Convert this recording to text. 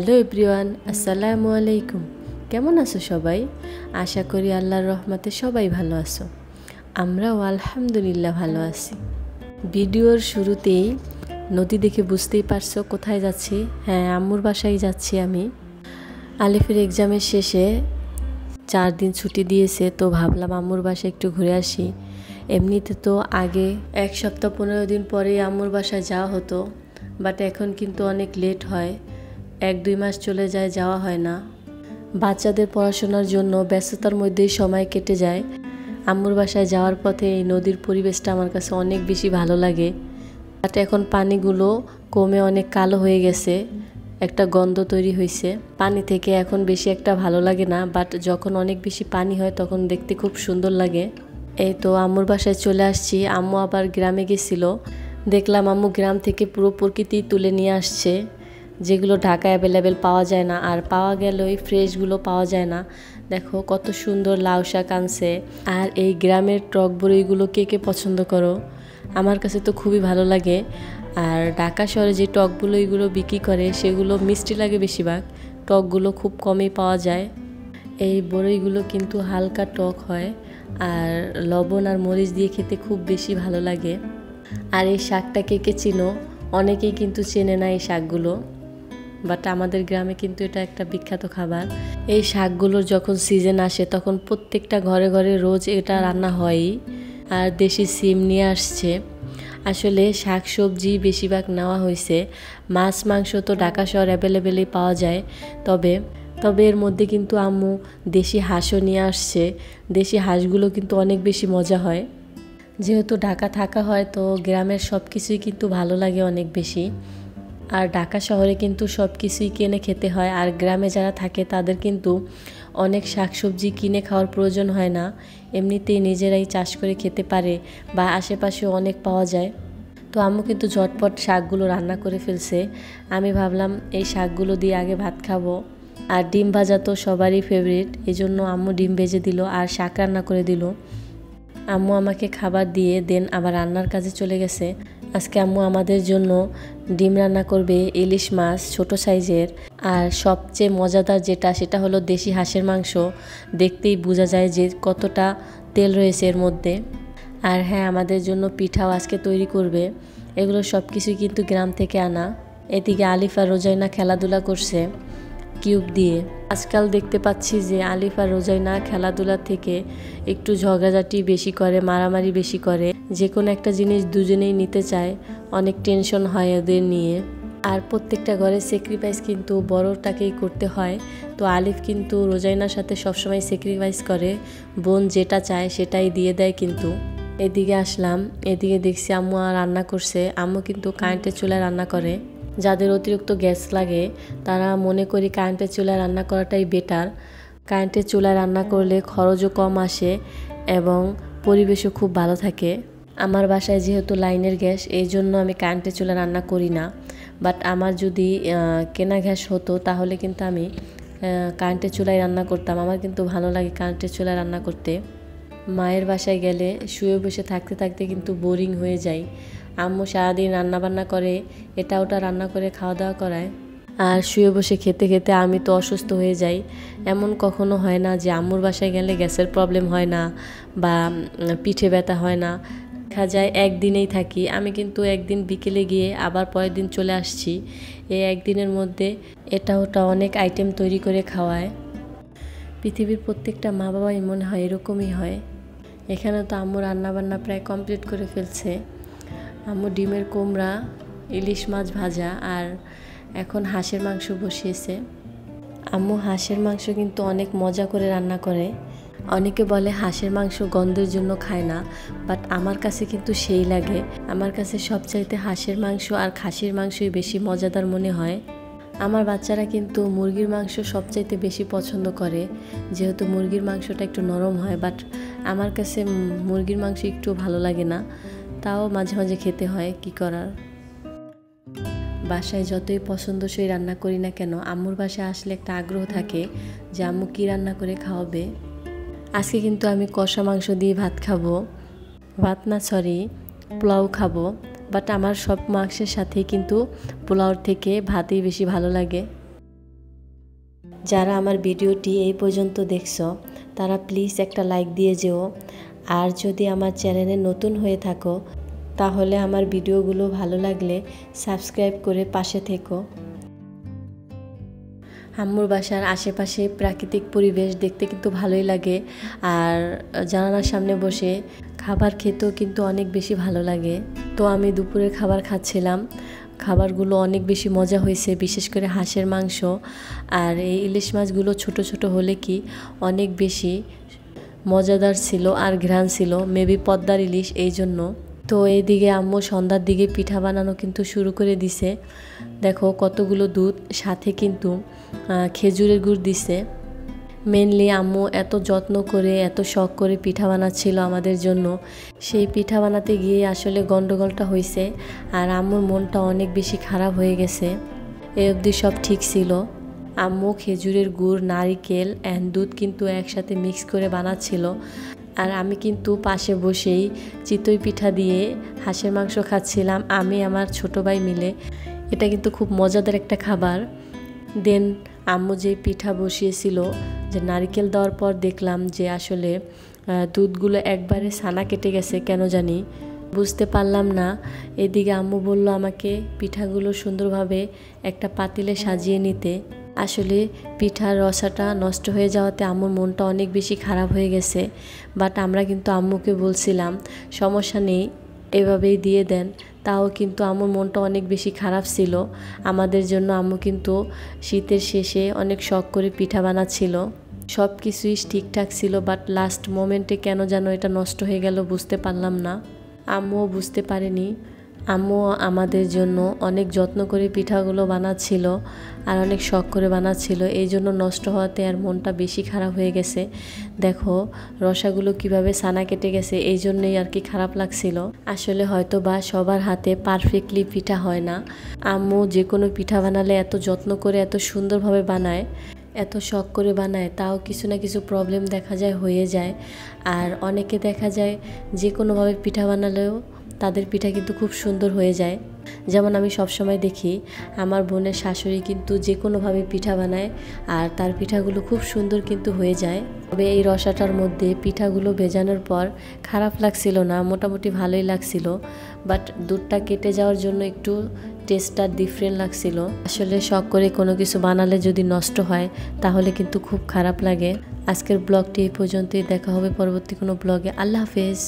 Hello everyone, আসসালামু আলাইকুম। কেমন আছো সবাই? আশা করি আল্লাহর রহমতে সবাই ভালো আছো। আমরাও আলহামদুলিল্লাহ ভালো আছি। ভিডিওর শুরুতেই নদী দেখে বুঝতেই পারছো কোথায় যাচ্ছি। হ্যাঁ, আম্মুর বাসায় যাচ্ছি আমি। আলিফের এক্সামের শেষে 4 দিন ছুটি দিয়েছে, তো ভাবলাম আম্মুর বাসায় একটু ঘুরে আসি। এমনিতে তো আগে 1 সপ্তাহ 15 দিন পরেই আম্মুর বাসায় যাওয়া হতো, বাট এখন কিন্তু অনেক লেট হয়, 1-2 মাস চলে যায়, যাওয়া হয় না। বাচ্চাদের পড়াশোনার জন্য ব্যস্ততার মধ্যেই সময় কেটে যায়। আম্মুর বাসায় যাওয়ার পথে এই নদীর পরিবেশটা আমার কাছে অনেক বেশি ভালো লাগে। বাট এখন পানিগুলো কমে অনেক কালো হয়ে গেছে, একটা গন্ধ তৈরি হয়েছে পানি থেকে। এখন বেশি একটা ভালো লাগে না, বাট যখন অনেক বেশি পানি হয় তখন দেখতে খুব সুন্দর লাগে। এই তো আম্মুর বাসায় চলে আসছি। আম্মু আবার গ্রামে গেছিল, দেখলাম আম্মু গ্রাম থেকে পুরো প্রকৃতি তুলে নিয়ে আসছে, যেগুলো ঢাকায় অ্যাভেলেবেল পাওয়া যায় না, আর পাওয়া গেলেই ফ্রেশগুলো পাওয়া যায় না। দেখো কত সুন্দর লাউ শাক আনছে। আর এই গ্রামের টক বড়িগুলো কে কে পছন্দ করো? আমার কাছে তো খুবই ভালো লাগে। আর ঢাকা শহরে যে টকগুলো এগুলো বিক্রি করে সেগুলো মিষ্টি লাগে বেশিরভাগ, টকগুলো খুব কমই পাওয়া যায়। এই বড়িগুলো কিন্তু হালকা টক হয়, আর লবণ আর মরিচ দিয়ে খেতে খুব বেশি ভালো লাগে। আর এই শাকটা কে কে চিনো? অনেকেই কিন্তু চেনে না এই শাকগুলো, বাট আমাদের গ্রামে কিন্তু এটা একটা বিখ্যাত খাবার। এই শাকগুলোর যখন সিজন আসে তখন প্রত্যেকটা ঘরে ঘরে রোজ এটা রান্না হয়ই। আর দেশি সিম নিয়ে আসছে। আসলে শাক সবজি বেশিরভাগ নেওয়া হয়েছে। মাছ মাংস তো ঢাকা শহর অ্যাভেলেবেলই পাওয়া যায়, তবে এর মধ্যে কিন্তু আম্মু দেশি হাঁসও নিয়ে আসছে। দেশি হাঁসগুলো কিন্তু অনেক বেশি মজা হয়। যেহেতু ঢাকা থাকা হয় তো গ্রামের সব কিছুই কিন্তু ভালো লাগে অনেক বেশি। আর ঢাকা শহরে কিন্তু সব কিছুই কিনে খেতে হয়, আর গ্রামে যারা থাকে তাদের কিন্তু অনেক শাকসবজি কিনে খাওয়ার প্রয়োজন হয় না, এমনিতেই নিজেরাই চাষ করে খেতে পারে, বা আশেপাশেও অনেক পাওয়া যায়। তো আম্মু কিন্তু ঝটপট শাকগুলো রান্না করে ফেলছে। আমি ভাবলাম এই শাকগুলো দিয়ে আগে ভাত খাবো। আর ডিম ভাজা তো সবারই ফেভারিট, এই জন্য আম্মু ডিম ভেজে দিল আর শাক রান্না করে দিল। আম্মু আমাকে খাবার দিয়ে দেন আবার রান্নার কাজে চলে গেছে। আজকে আম্মু আমাদের জন্য ডিম রান্না করবে, ইলিশ মাছ ছোট সাইজের, আর সবচেয়ে মজাদার যেটা সেটা হলো দেশি হাঁসের মাংস। দেখতেই বোঝা যায় যে কতটা তেল রয়েছে এর মধ্যে। আর হ্যাঁ, আমাদের জন্য পিঠাও আজকে তৈরি করবে। এগুলো সব কিছুই কিন্তু গ্রাম থেকে আনা। এদিকে আলিফ আর রোজাইনা খেলাধুলা করছে কিউব দিয়ে। আজকাল দেখতে পাচ্ছি যে আলিফ আর রোজাইনা খেলাধুলার থেকে একটু ঝগড়াঝাটি বেশি করে, মারামারি বেশি করে। যে কোনো একটা জিনিস দুজনেই নিতে চায়, অনেক টেনশন হয় ওদের নিয়ে। আর প্রত্যেকটা ঘরে স্যাক্রিফাইস কিন্তু বড়টাকেই করতে হয়। তো আলিফ কিন্তু রোজাইনার সাথে সবসময় স্যাক্রিফাইস করে, বোন যেটা চায় সেটাই দিয়ে দেয়। কিন্তু এদিকে আসলাম, এদিকে দেখছি আম্মু রান্না করছে। আম্মু কিন্তু কারেন্টের চুলায় রান্না করে। যাদের অতিরিক্ত গ্যাস লাগে তারা মনে করি কারেন্টের চুলায় রান্না করাটাই বেটার। কারেন্টের চুলায় রান্না করলে খরচও কম আসে এবং পরিবেশও খুব ভালো থাকে। আমার বাসায় যেহেতু লাইনের গ্যাস, এই জন্য আমি কারেন্টের চুলায় রান্না করি না। বাট আমার যদি কেনা গ্যাস হতো তাহলে কিন্তু আমি কারেন্টের চুলায় রান্না করতাম। আমার কিন্তু ভালো লাগে কারেন্টের চুলায় রান্না করতে। মায়ের বাসায় গেলে শুয়ে বসে থাকতে থাকতে কিন্তু বোরিং হয়ে যায়। আম্মু সারাদিন রান্নাবান্না করে, এটা ওটা রান্না করে খাওয়া দাওয়া করায়, আর শুয়ে বসে খেতে খেতে আমি তো অসুস্থ হয়ে যাই। এমন কখনো হয় না যে আম্মুর বাসায় গেলে গ্যাসের প্রবলেম হয় না বা পিঠে ব্যথা হয় না। দেখা যায় একদিনেই থাকি আমি, কিন্তু একদিন বিকেলে গিয়ে আবার পরের দিন চলে আসছি। এই একদিনের মধ্যে এটা ওটা অনেক আইটেম তৈরি করে খাওয়ায়। পৃথিবীর প্রত্যেকটা মা বাবাই মনে হয় এরকমই হয়। এখানে তো আম্মু রান্নাবান্না প্রায় কমপ্লিট করে ফেলছে। আম্মু ডিমের কুমড়া, ইলিশ মাছ ভাজা, আর এখন হাঁসের মাংস বসিয়েছে। আম্মু হাঁসের মাংস কিন্তু অনেক মজা করে রান্না করে। অনেকে বলে হাঁসের মাংস গন্ধের জন্য খায় না, বাট আমার কাছে কিন্তু সেই লাগে। আমার কাছে সবচাইতে হাঁসের মাংস আর খাসির মাংসই বেশি মজাদার মনে হয়। আমার বাচ্চারা কিন্তু মুরগির মাংস সবচাইতে বেশি পছন্দ করে, যেহেতু মুরগির মাংসটা একটু নরম হয়। বাট আমার কাছে মুরগির মাংস একটু ভালো লাগে না, তাও মাঝে মাঝে খেতে হয়, কি করার। বাসায় যতই পছন্দসই রান্না করি না কেন, আম্মুর বাসায় আসলে একটা আগ্রহ থাকে যে আম্মু কী রান্না করে খাওয়াবে। আজকে কিন্তু আমি কষা মাংস দিয়ে ভাত খাবো, পোলাও খাবো। বাট আমার সব মাংসের সাথেই কিন্তু পোলাওর থেকে ভাতই বেশি ভালো লাগে। যারা আমার ভিডিওটি এই পর্যন্ত দেখছো তারা প্লিজ একটা লাইক দিয়ে যেও। আর যদি আমার চ্যানেলে নতুন হয়ে থাকো তাহলে আমার ভিডিওগুলো ভালো লাগলে সাবস্ক্রাইব করে পাশে থেকো। আম্মুর বাসার আশেপাশে প্রাকৃতিক পরিবেশ দেখতে কিন্তু ভালোই লাগে, আর জানালার সামনে বসে খাবার খেতেও কিন্তু অনেক বেশি ভালো লাগে। তো আমি দুপুরের খাবার খাচ্ছিলাম, খাবারগুলো অনেক বেশি মজা হয়েছে, বিশেষ করে হাঁসের মাংস। আর এই ইলিশ মাছগুলো ছোট ছোট হলে কি অনেক বেশি মজাদার ছিল আর ঘ্রাণ ছিল, মেবি পদ্মার ইলিশ এই জন্য। তো এইদিকে আম্মু সন্ধ্যার দিকে পিঠা বানানো কিন্তু শুরু করে দিছে। দেখো কতগুলো দুধ, সাথে কিন্তু খেজুরের গুড় দিছে। মেনলি আম্মু এত যত্ন করে এত শখ করে পিঠা বানাচ্ছিল আমাদের জন্য, সেই পিঠা বানাতে গিয়ে আসলে গন্ডগোলটা হয়েছে আর আম্মুর মনটা অনেক বেশি খারাপ হয়ে গেছে। এই অবধি সব ঠিক ছিল। আম্মু খেজুরের গুড়, নারিকেল অ্যান্ড দুধ কিন্তু একসাথে মিক্স করে বানাচ্ছিল, আর আমি কিন্তু পাশে বসেই চিতই পিঠা দিয়ে হাঁসের মাংস খাচ্ছিলাম, আমি আমার ছোট ভাই মিলে। এটা কিন্তু খুব মজাদার একটা খাবার। দেন আম্মু যে পিঠা বসিয়েছিল, যে নারিকেল দেওয়ার পর দেখলাম যে আসলে দুধগুলো একবারে ছানা কেটে গেছে, কেন জানি বুঝতে পারলাম না। এদিকে আম্মু বলল আমাকে পিঠাগুলো সুন্দরভাবে একটা পাতিলে সাজিয়ে নিতে। আসলে পিঠার রসাটা নষ্ট হয়ে যাওয়াতে আম্মুর মনটা অনেক বেশি খারাপ হয়ে গেছে। বাট আমরা কিন্তু আম্মুকে বলছিলাম সমস্যা নেই, এভাবেই দিয়ে দেন। তাও কিন্তু আম্মুর মনটা অনেক বেশি খারাপ ছিল আমাদের জন্য। আম্মু কিন্তু শীতের শেষে অনেক শখ করে পিঠা বানাচ্ছিল, সব কিছুই ঠিকঠাক ছিল, বাট লাস্ট মোমেন্টে কেন যেন এটা নষ্ট হয়ে গেল, বুঝতে পারলাম না। আম্মুও বুঝতে পারেনি। আম্মু আমাদের জন্য অনেক যত্ন করে পিঠাগুলো বানাচ্ছিল আর অনেক শখ করে বানাচ্ছিল, এই জন্য নষ্ট হওয়াতে আর মনটা বেশি খারাপ হয়ে গেছে। দেখো রসাগুলো কিভাবে ছানা কেটে গেছে, এই জন্যই আর কি খারাপ লাগছিল। আসলে হয়তো বা সবার হাতে পারফেক্টলি পিঠা হয় না। আম্মু যে কোনো পিঠা বানালে এত যত্ন করে এত সুন্দরভাবে বানায়, এত শখ করে বানায়, তাও কিছু না কিছু প্রবলেম দেখা যায়, হয়ে যায়। আর অনেকে দেখা যায় যে কোনোভাবে পিঠা বানালেও তাদের পিঠা কিন্তু খুব সুন্দর হয়ে যায়। যেমন আমি সবসময় দেখি আমার বোনের শাশুড়ি কিন্তু যে কোনোভাবে পিঠা বানায় আর তার পিঠাগুলো খুব সুন্দর কিন্তু হয়ে যায়। তবে এই রসাটার মধ্যে পিঠাগুলো ভেজানোর পর খারাপ লাগছিল না, মোটামুটি ভালোই লাগছিল। বাট দুধটা কেটে যাওয়ার জন্য একটু টেস্টটা ডিফারেন্ট লাগছিল। আসলে শখ করে কোনো কিছু বানালে যদি নষ্ট হয় তাহলে কিন্তু খুব খারাপ লাগে। আজকের ব্লগটি এই পর্যন্তই, দেখা হবে পরবর্তী কোনো ব্লগে। আল্লাহ হাফেজ।